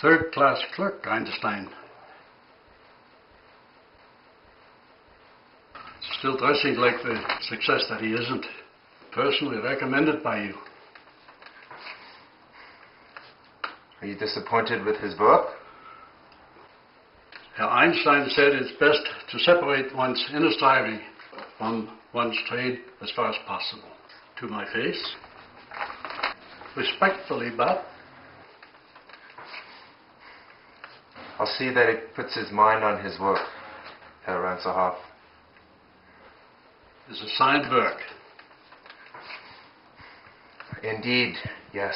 third-class clerk, Einstein. Still dressing like the success that he isn't. Personally recommended by you. Are you disappointed with his work? Herr Einstein said it's best to separate one's inner striving from one's trade as far as possible. To my face. Respectfully, but... I'll see that he puts his mind on his work, Herr Ranzerhoff. It's a signed work. Indeed, yes.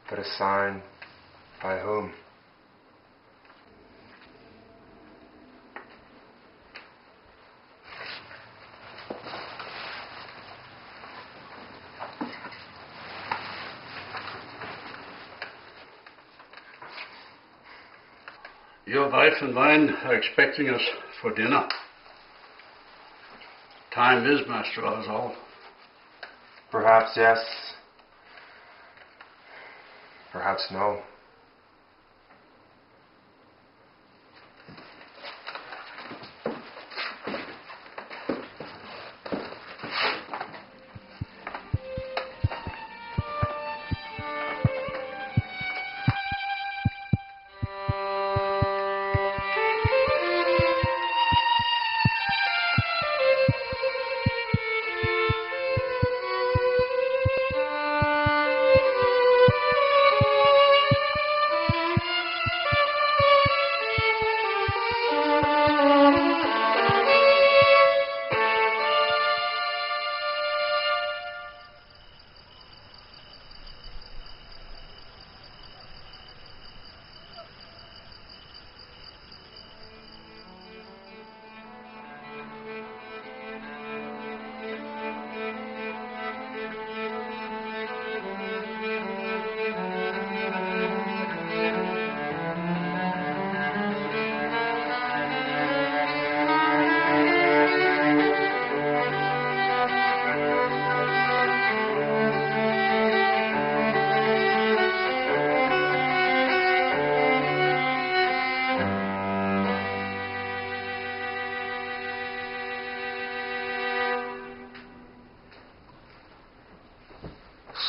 But a sign by whom? Your wife and mine are expecting us for dinner. Time is master of us all. Perhaps yes. Perhaps no.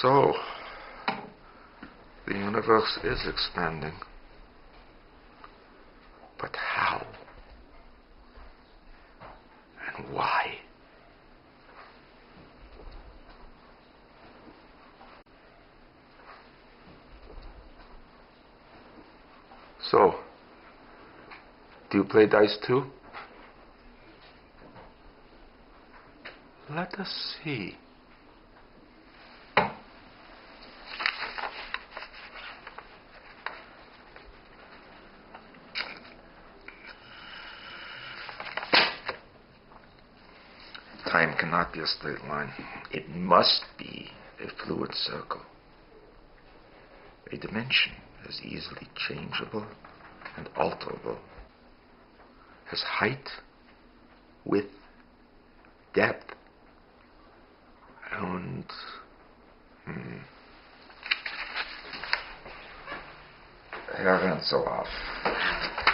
So, the universe is expanding. But how? And why? So, do you play dice too? Let us see. Time cannot be a straight line. It must be a fluid circle. A dimension as easily changeable and alterable as height, width, depth, and... Herr Ranzerhoff,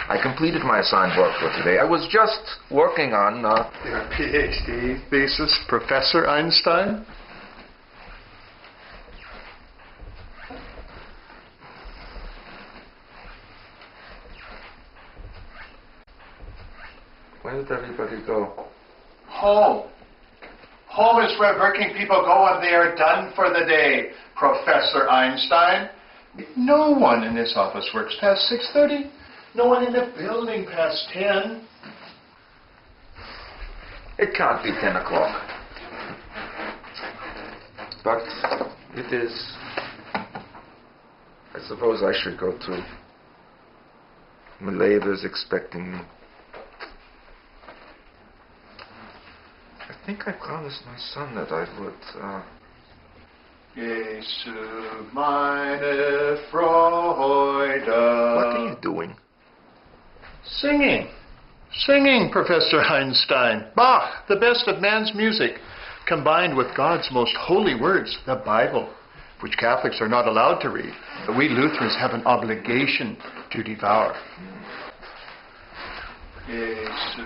I completed my assigned work for today. I was just working on... Your PhD thesis, Professor Einstein? Where did everybody go? Home. Home is where working people go when they are done for the day, Professor Einstein. No one in this office works past 6:30. No one in the building past 10. It can't be 10 o'clock. But it is. I suppose I should go too. Mileva's expecting me. I think I promised my son that I would, Jesu meine Freude. What are you doing? Singing. Singing, Professor Einstein. Bach, the best of man's music, combined with God's most holy words, the Bible. which Catholics are not allowed to read, but we Lutherans have an obligation to devour. Jesus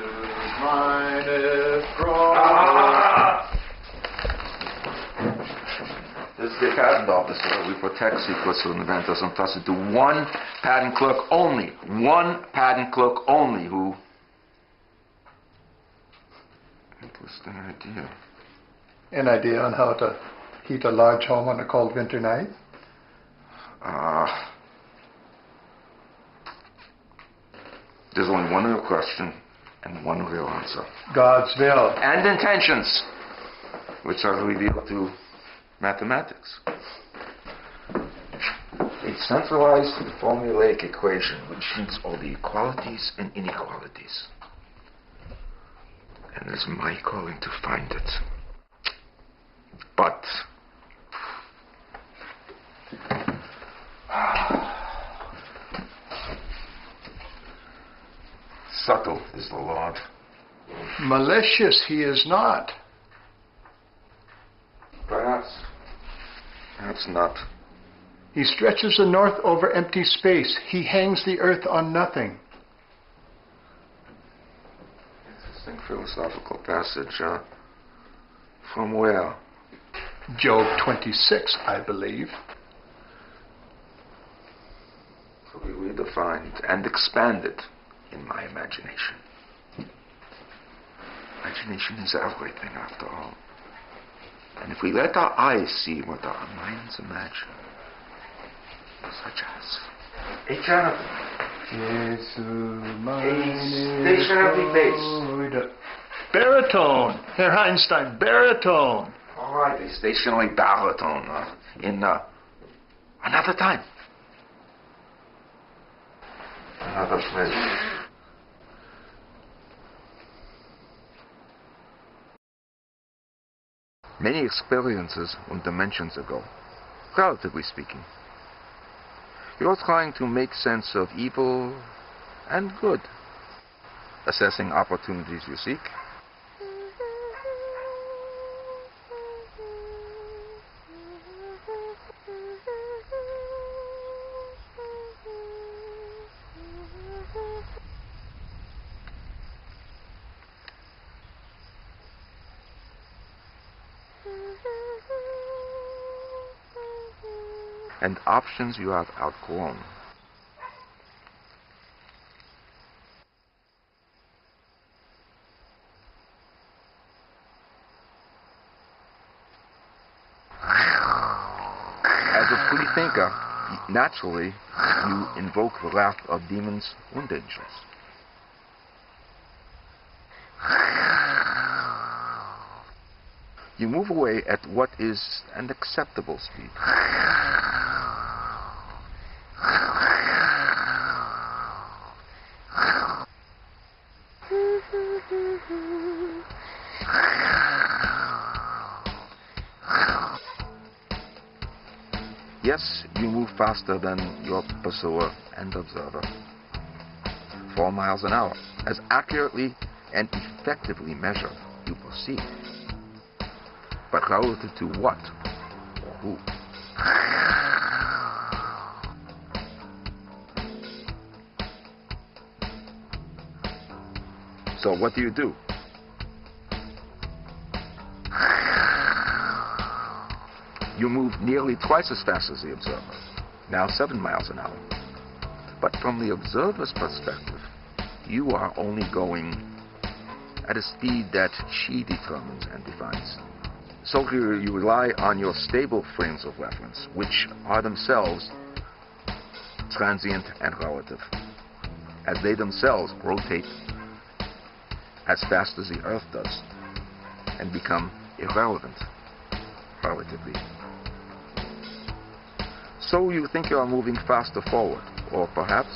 meine Frau. This is the patent officer. We protect secrets of inventors entrusted to one patent clerk only. One patent clerk only who... Interesting idea. An idea on how to heat a large home on a cold winter night? There's only one real question and one real answer. God's will. And intentions, which are revealed through mathematics. A centralized formulaic equation which needs all the equalities and inequalities. And it is my calling to find it. But subtle is the Lord. Malicious he is not. Perhaps not. He stretches the north over empty space. He hangs the earth on nothing. Interesting philosophical passage. From where? Job 26, I believe. So we redefined and expanded in my imagination. Imagination is everything, after all. And if we let our eyes see what our minds imagine, such as a janitor, a stationary bass, baritone, Herr Einstein, baritone. all right, a stationary baritone in another time, another place. Many experiences and dimensions ago, relatively speaking, you're trying to make sense of evil and good, assessing opportunities you seek. And options you have outgrown. As a free thinker, naturally, you invoke the wrath of demons and angels. You move away at what is an acceptable speed. Yes, you move faster than your pursuer and observer. 4 miles an hour. As accurately and effectively measured, you proceed. But relative to what? Or who? So what do? You move nearly twice as fast as the observer, now 7 miles an hour. But from the observer's perspective, you are only going at a speed that she determines and defines. So you rely on your stable frames of reference, which are themselves transient and relative, as they themselves rotate as fast as the Earth does and become irrelevant, relatively. So you think you are moving faster forward, or perhaps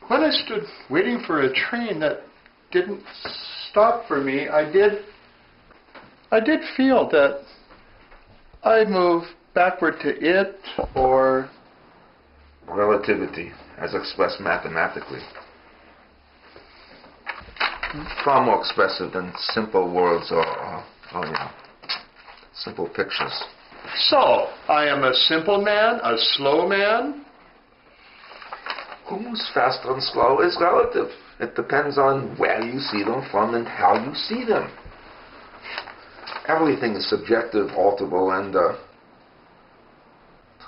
when I stood waiting for a train that didn't stop for me, I did feel that I moved backward to it, or relativity as expressed mathematically. Far more expressive than simple words or simple pictures. So, I am a simple man, a slow man? Who moves faster and slow is relative. It depends on where you see them from and how you see them. Everything is subjective, alterable, and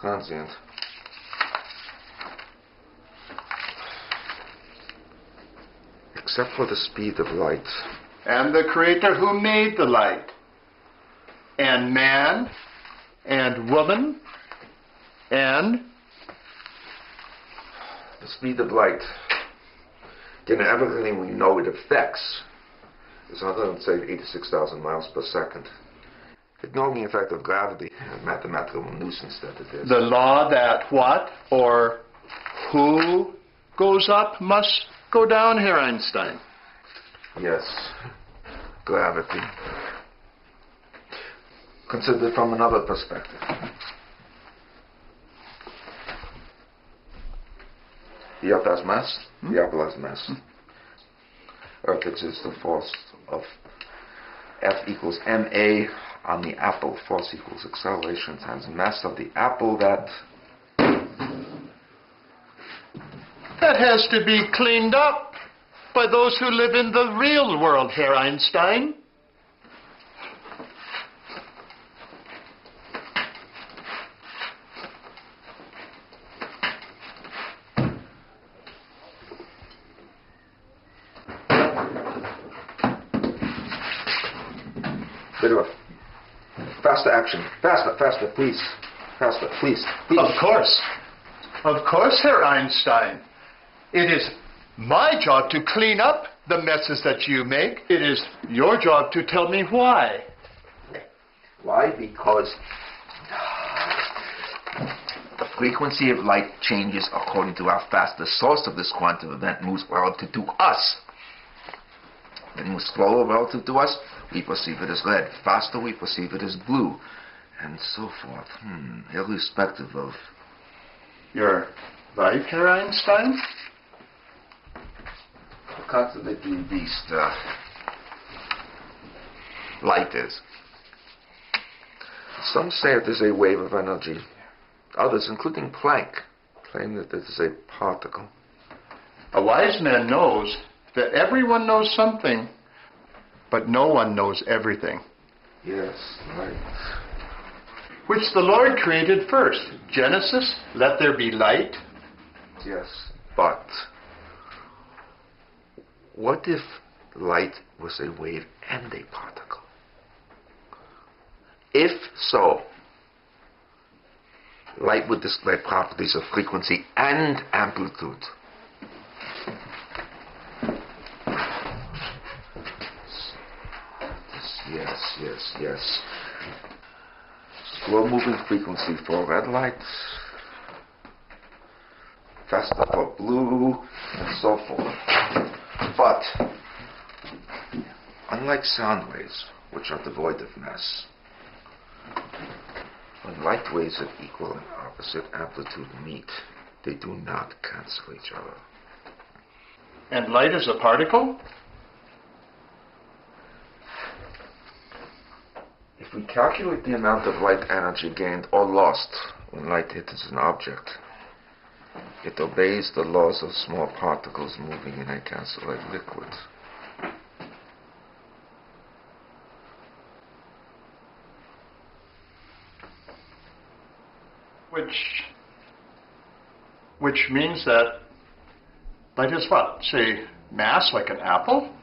transient. Except for the speed of light. And the Creator who made the light. And man, and woman, and... The speed of light, given everything we know it affects, is 186,000 miles per second. Ignoring the effect of gravity, a mathematical nuisance that it is. The law that what or who goes up must go down, Herr Einstein. Yes, gravity. Considered from another perspective. The Earth has mass, the apple has mass. Earth exists the force of F equals ma on the apple. Force equals acceleration times mass of the apple that has to be cleaned up by those who live in the real world, Herr Einstein. Faster action. Faster, please. Faster, please. Of course, Herr Einstein. It is my job to clean up the messes that you make. It is your job to tell me why. Why? Because the frequency of light changes according to how fast the source of this quantum event moves relative to us. When it moves slower relative to us, we perceive it as red. Faster, we perceive it as blue. And so forth. Irrespective of... You're right, Herr Einstein? The contradictory beast light is. Some say it is a wave of energy. Others, including Planck, claim that it is a particle. A wise man knows that everyone knows something, but no one knows everything. Yes, right. Which the Lord created first. Genesis, let there be light. Yes, but what if light was a wave and a particle? If so, light would display properties of frequency and amplitude. Yes. Slow moving frequency for red light, faster for blue, and so forth. But, unlike sound waves, which are devoid of mass, when light waves of equal and opposite amplitude meet, they do not cancel each other. And light is a particle? If we calculate the amount of light energy gained or lost when light hits an object, it obeys the laws of small particles moving in a cancellate liquid. Which means that light is what? Say, mass like an apple?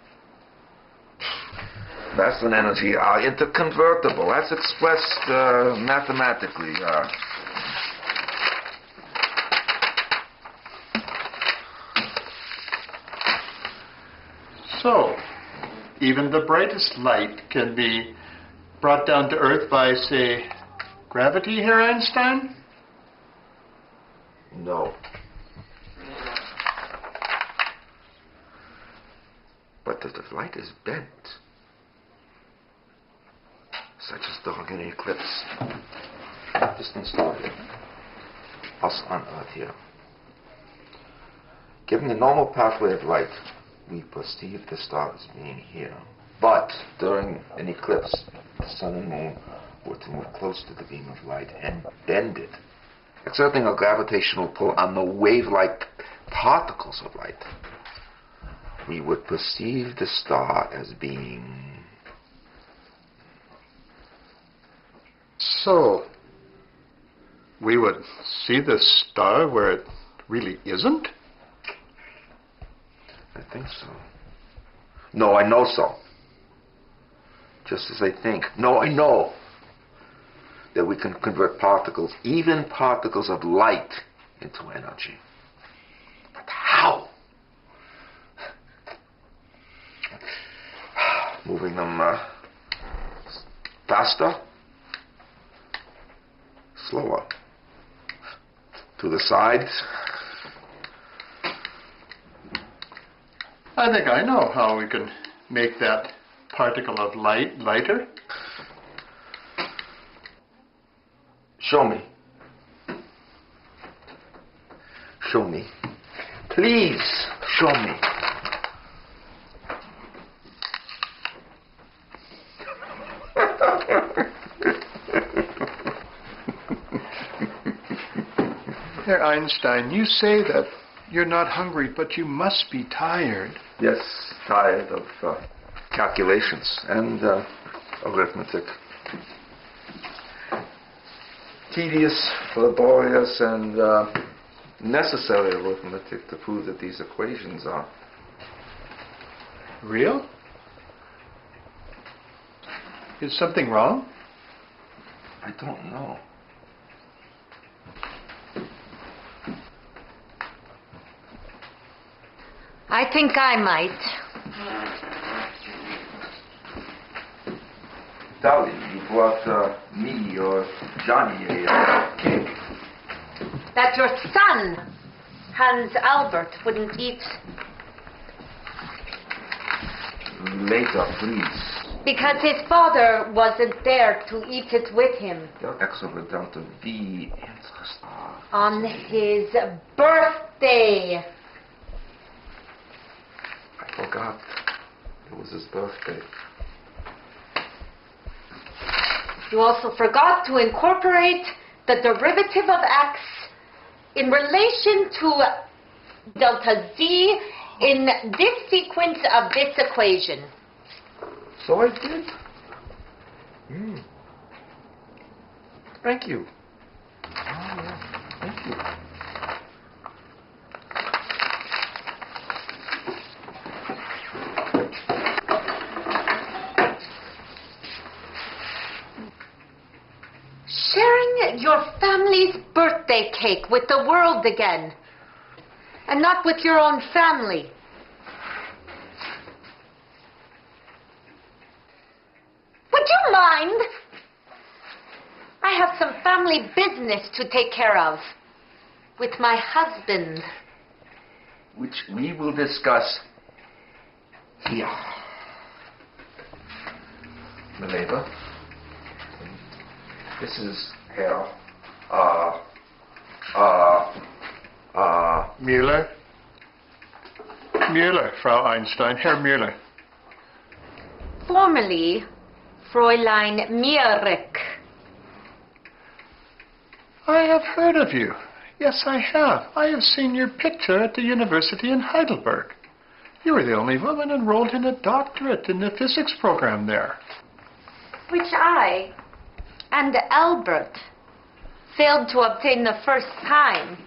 Mass and energy are interconvertible. That's expressed mathematically. So, even the brightest light can be brought down to Earth by, say, gravity, Herr Einstein? No. But if the light is bent, such as during an eclipse, distant star here, us on Earth here, Given the normal pathway of light, we perceive the star as being here. But during an eclipse, the sun and moon were to move close to the beam of light and bend it, exerting a gravitational pull on the wave-like particles of light. We would perceive the star as being... So, we would see the star where it really isn't? I think so. No, I know so. Just as I think. No, I know that we can convert particles, even particles of light, into energy. But how? Moving them faster, slower, to the sides. I think I know how we can make that particle of light lighter. Show me. Show me. Please, show me. Herr Einstein, you say that you're not hungry, but you must be tired. Yes, tired of calculations and arithmetic. Tedious, laborious, and necessary arithmetic to prove that these equations are Real? Is something wrong? I don't know. I think I might. Dolly, you brought me or Johnny a cake. That your son, Hans Albert, wouldn't eat. Later, please. Because his father wasn't there to eat it with him. Jag exorbitant wie interessant. On his birthday. I forgot. It was his birthday. You also forgot to incorporate the derivative of x in relation to delta z in this sequence of this equation. So I did. Thank you. Oh, yeah. Thank you. Sharing your family's birthday cake with the world again, and not with your own family. Would you mind? I have some family business to take care of with my husband. Which we will discuss here. Mileva. This is Herr, Müller? Müller, Frau Einstein, Herr Müller. Formerly, Fräulein Mierek. I have heard of you. Yes, I have. I have seen your picture at the university in Heidelberg. You were the only woman enrolled in a doctorate in the physics program there. Which I and Albert failed to obtain the first time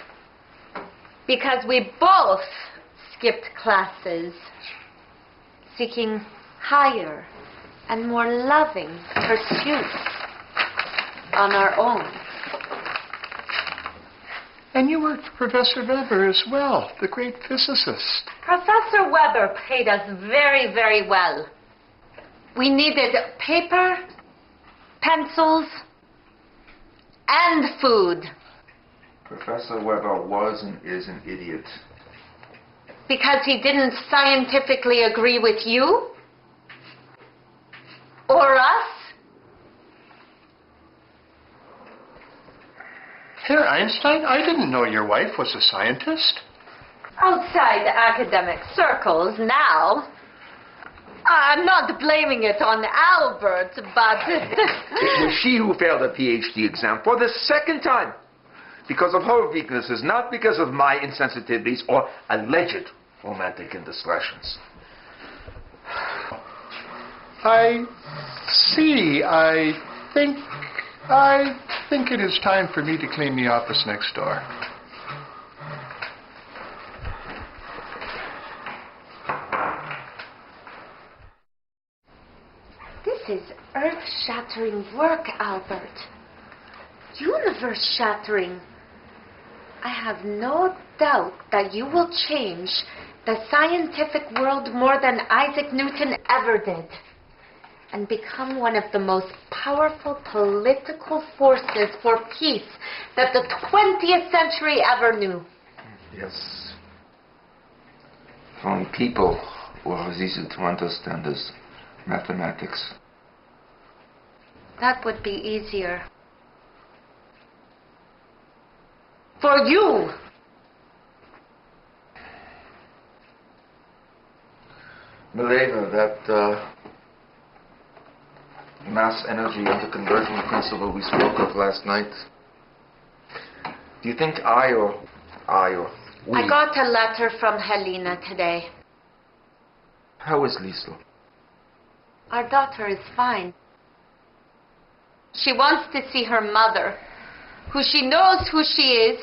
because we both skipped classes, seeking higher and more loving pursuits on our own. And you worked for Professor Weber as well, the great physicist. Professor Weber paid us very, very well. We needed paper, pencils, and food. Professor Weber was and is an idiot. Because he didn't scientifically agree with you? Or us? Herr Einstein, I didn't know your wife was a scientist. outside academic circles now. I'm not blaming it on Albert, but... It was she who failed a PhD exam for the second time. Because of her weaknesses, not because of my insensitivities or alleged romantic indiscretions. I see. I think it is time for me to clean the office next door. This is earth-shattering work, Albert. Universe-shattering. I have no doubt that you will change the scientific world more than Isaac Newton ever did, and become one of the most powerful political forces for peace that the 20th century ever knew. Yes. If only people were as easy to understand as mathematics. That would be easier. For you! Mileva, that mass energy under conversion principle we spoke of last night, do you think I or we... I got a letter from Helena today. How is Liesl? Our daughter is fine. She wants to see her mother, who she knows who she is,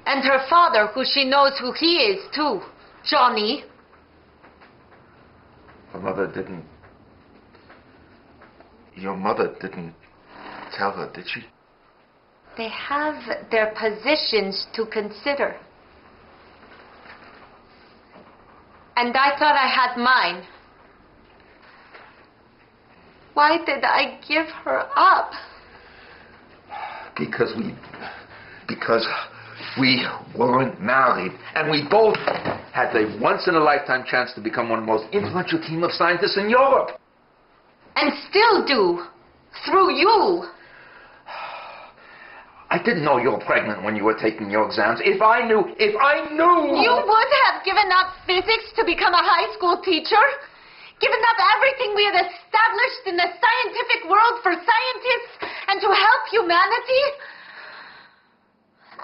and her father, who she knows who he is too, Johnny. Her mother didn't... Your mother didn't tell her, did she? They have their positions to consider. And I thought I had mine. Why did I give her up? Because we weren't married, and we both had the once-in-a-lifetime chance to become one of the most influential team of scientists in Europe. And still do, through you. I didn't know you were pregnant when you were taking your exams. If I knew... You would have given up physics to become a high school teacher? Given up everything we had established in the scientific world for scientists and to help humanity?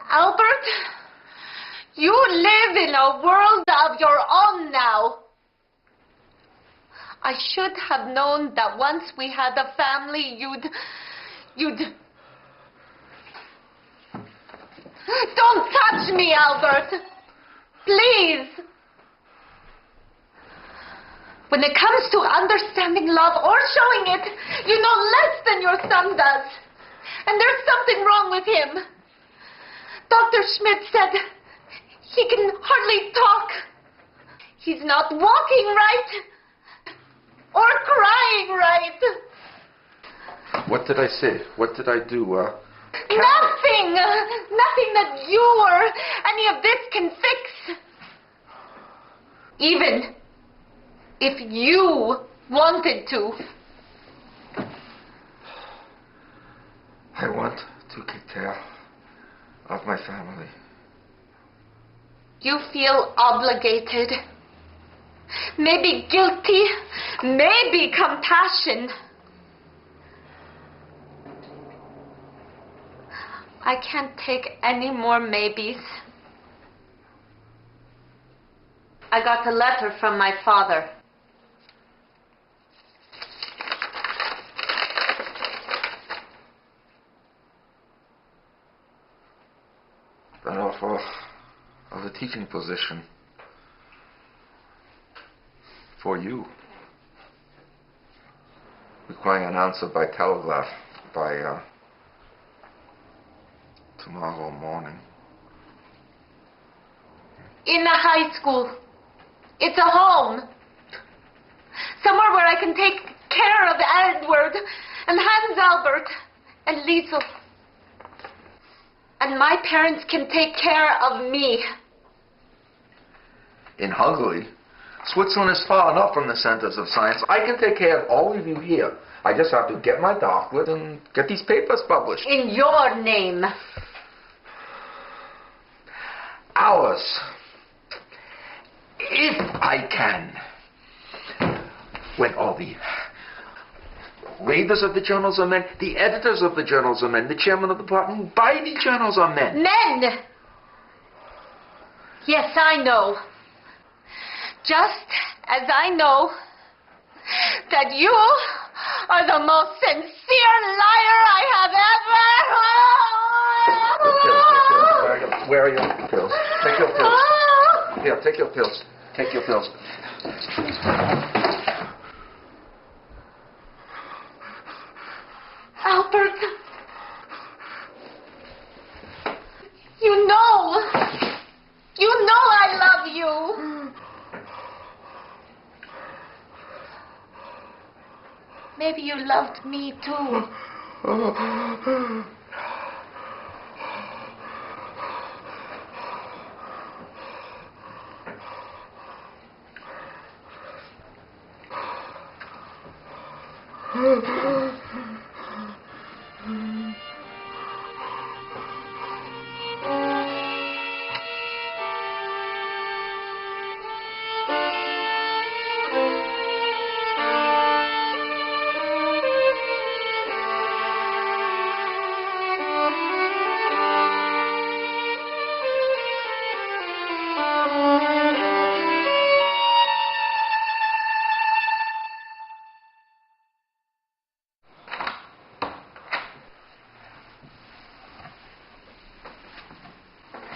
Albert, you live in a world of your own now. I should have known that once we had a family, you'd... Don't touch me, Albert! Please! When it comes to understanding love or showing it, you know less than your son does. And there's something wrong with him. Dr. Schmidt said he can hardly talk. He's not walking right or crying right. What did I say? What did I do? Nothing! Nothing that you or any of this can fix. Even if you wanted to. I want to take care of my family. You feel obligated. Maybe guilty. Maybe compassion. I can't take any more maybes. I got a letter from my father. An offer of a teaching position for you. Requiring an answer by telegraph by tomorrow morning. In a high school. It's a home. Somewhere where I can take care of Edward and Hans Albert and Liesl. And my parents can take care of me. In Hungary, Switzerland is far enough from the centers of science. I can take care of all of you here. I just have to get my doctorate and get these papers published. In your name. Ours. if I can, when all the readers of the journals are men, the editors of the journals are men, the chairman of the department who buy the journals are men. Men! Yes, I know. Just as I know that you are the most sincere liar I have ever... Where are your pills? Take your pills. Here, take your pills. Take your pills. Albert, you know I love you. Maybe you loved me too.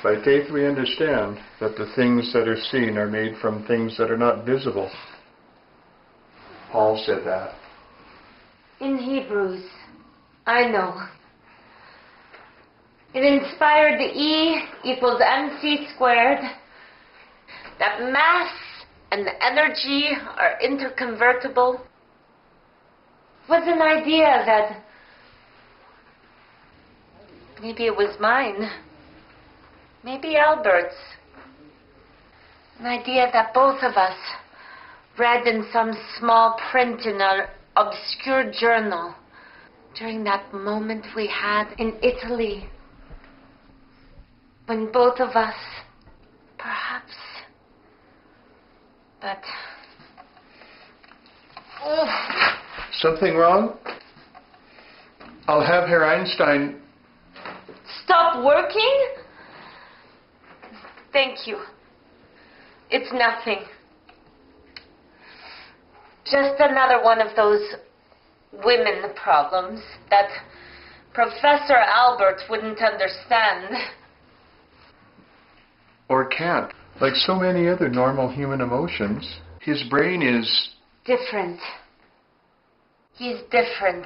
By faith we understand that the things that are seen are made from things that are not visible. Paul said that. In Hebrews, I know. It inspired the E equals mc squared, that mass and energy are interconvertible. Was an idea that maybe it was mine. Maybe Albert's. An idea that both of us read in some small print in an obscure journal during that moment we had in Italy, when both of us, perhaps, but... Something wrong? I'll have Herr Einstein... Stop working? Thank you. It's nothing. Just another one of those women problems that Professor Albert wouldn't understand. Or can't. Like so many other normal human emotions, his brain is... Different. He's different.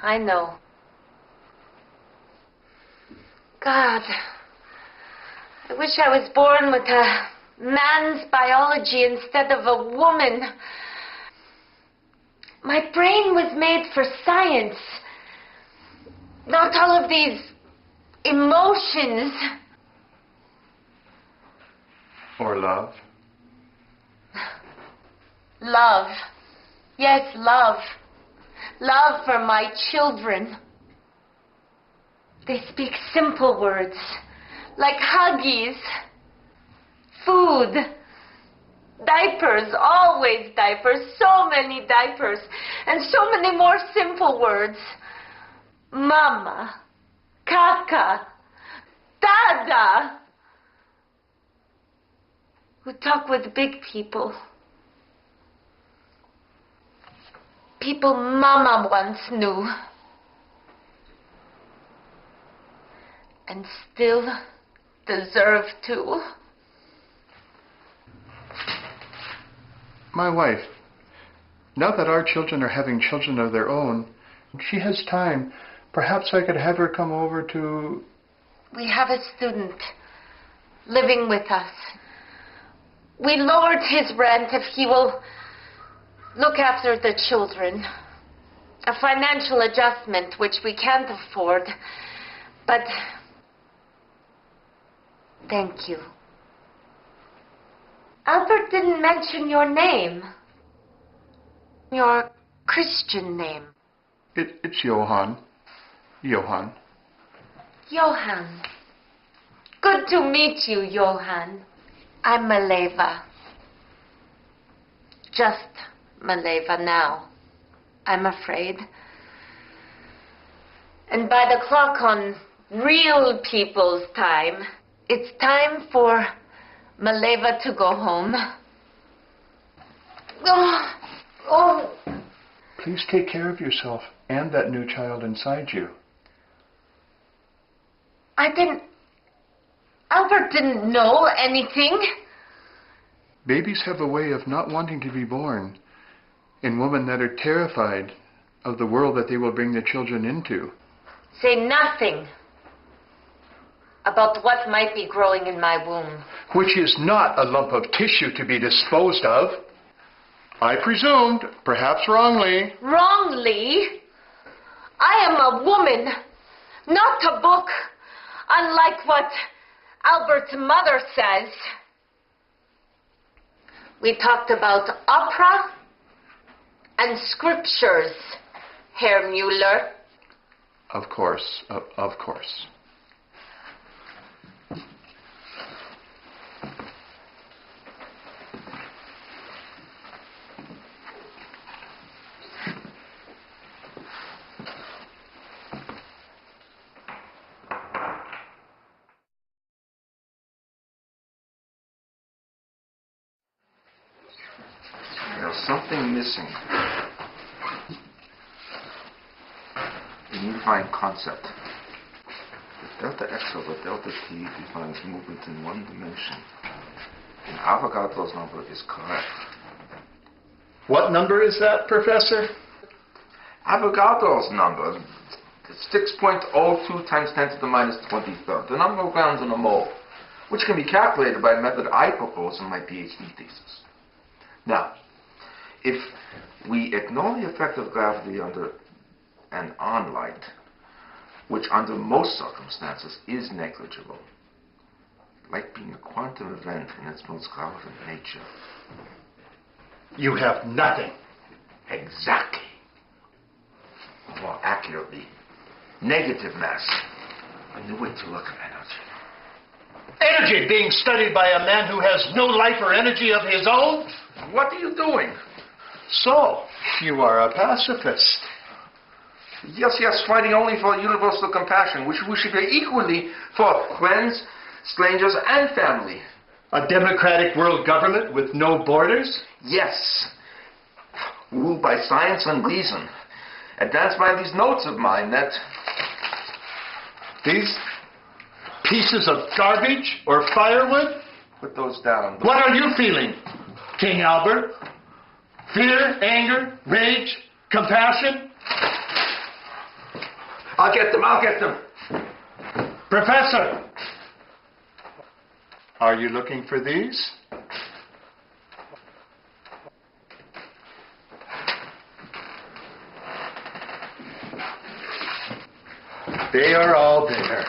I know. God, I wish I was born with a man's biology instead of a woman. My brain was made for science, not all of these emotions. Or love. Love. Yes, love. Love for my children. They speak simple words, like huggies, food, diapers, always diapers, so many diapers, and so many more simple words. Mama, Kaka, Dada, who talk with big people. People Mama once knew. And still deserve to. My wife, now that our children are having children of their own, she has time. Perhaps I could have her come over to... We have a student living with us. We lowered his rent if he will look after the children. A financial adjustment which we can't afford, but thank you. Albert didn't mention your name. Your Christian name. It's Johann. Johann. Johann. Good to meet you, Johann. I'm Maleva. just Maleva now, I'm afraid. And by the clock on real people's time, it's time for Maleva to go home. Oh. Please take care of yourself and that new child inside you. Albert didn't know anything. Babies have a way of not wanting to be born in women that are terrified of the world that they will bring their children into. Say nothing about what might be growing in my womb. Which is not a lump of tissue to be disposed of. I presumed, perhaps wrongly. Wrongly? I am a woman, not a book, unlike what Albert's mother says. We talked about opera and scriptures, Herr Mueller. Of course, of course. There's something missing. A unifying concept. The delta x over delta t defines movement in one dimension. And Avogadro's number is correct. What number is that, Professor? Avogadro's number is 6.02 times 10 to the minus 23rd, the number of grams in a mole, which can be calculated by a method I propose in my PhD thesis. Now, if we ignore the effect of gravity under and on light, which under most circumstances is negligible, light being a quantum event in its most relevant nature. You have nothing. Exactly. More accurately, negative mass. A new way to look at energy. Energy being studied by a man who has no life or energy of his own? What are you doing? So, you are a pacifist. Yes, fighting only for universal compassion, which we should be equally for friends, strangers, and family. A democratic world government with no borders? Yes. Ruled by science and reason. Advanced by these notes of mine that... These pieces of garbage or firewood? Put those down. What are you feeling, King Albert? Fear, anger, rage, compassion? I'll get them. Professor, are you looking for these? They are all there.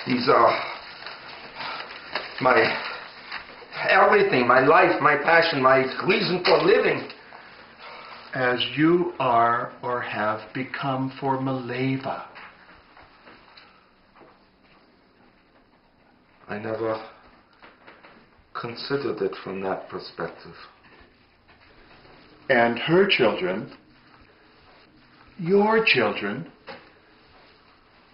These are my everything, my life, my passion, my reason for living. As you are or have become for Maleva. I never considered it from that perspective. And her children, your children,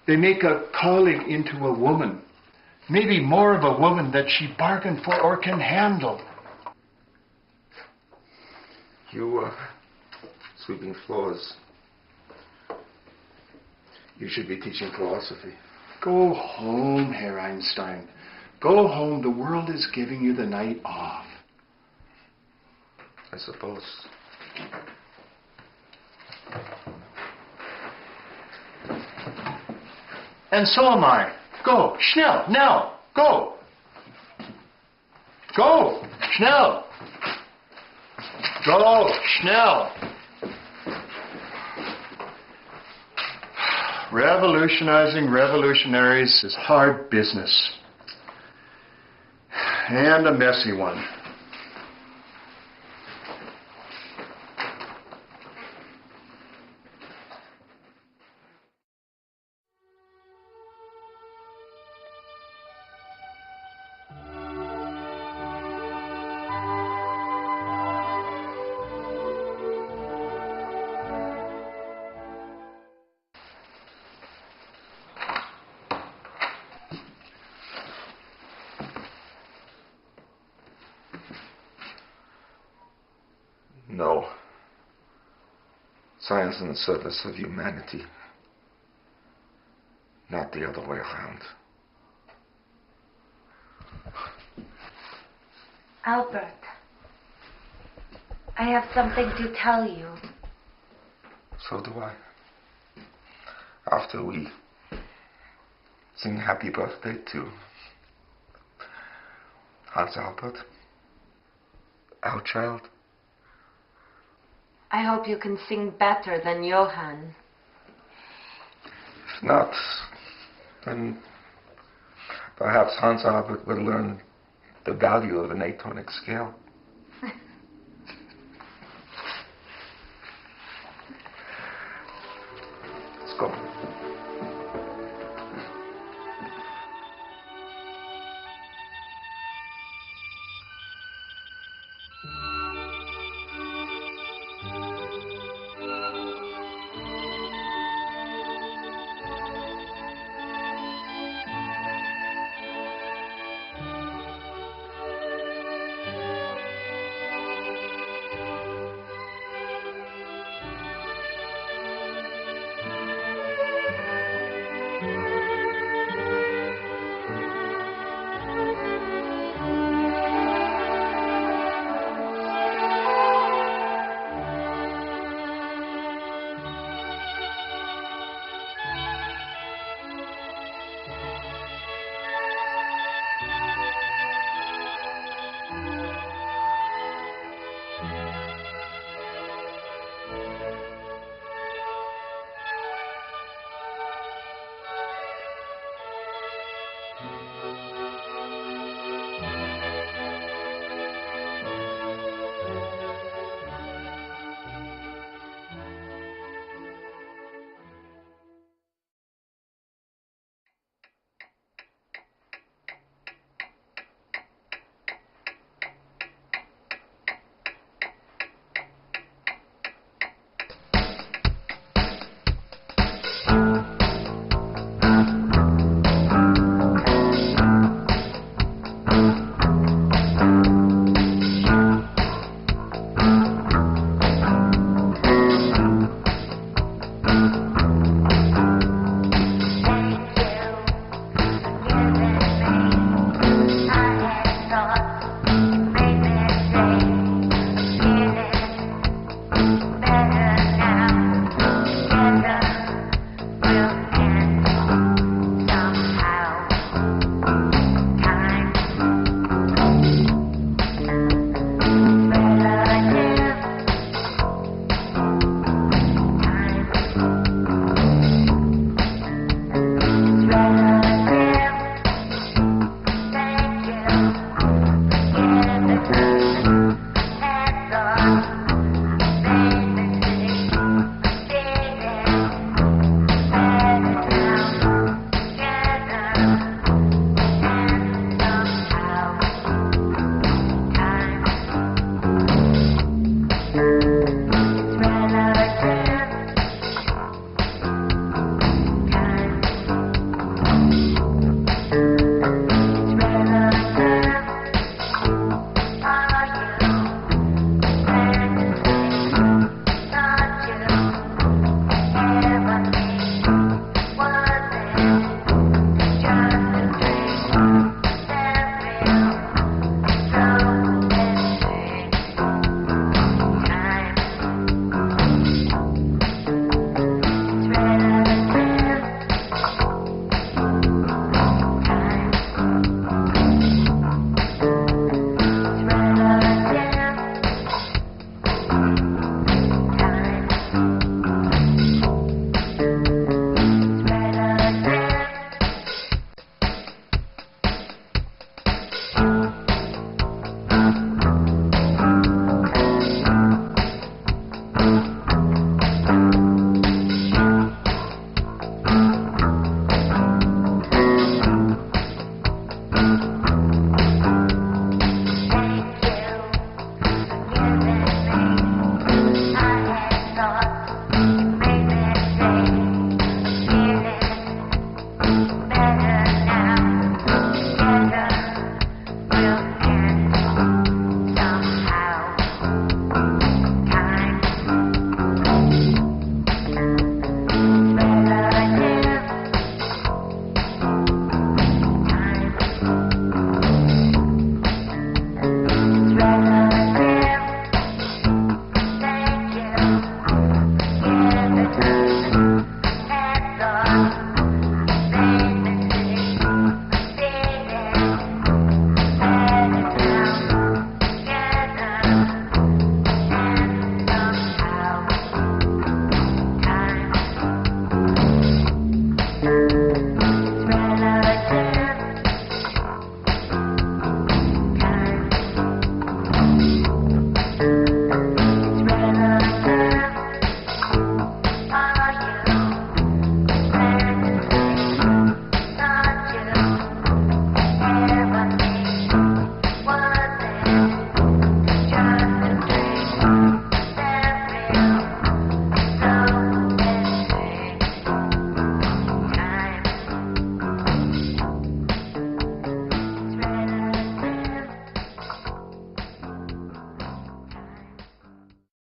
they make a calling into a woman. Maybe more of a woman that she bargained for or can handle. You sweeping floors. You should be teaching philosophy. Go home, Herr Einstein. Go home. The world is giving you the night off. I suppose. And so am I. Go, schnell, now, go. Go, schnell. Go, schnell. Revolutionizing revolutionaries is hard business. And a messy one. Science in the service of humanity, not the other way around. Albert, I have something to tell you. So do I. After we sing happy birthday to Hans Albert, our child. I hope you can sing better than Johann. If not, then perhaps Hans Albert will learn the value of an atonic scale. Let's go.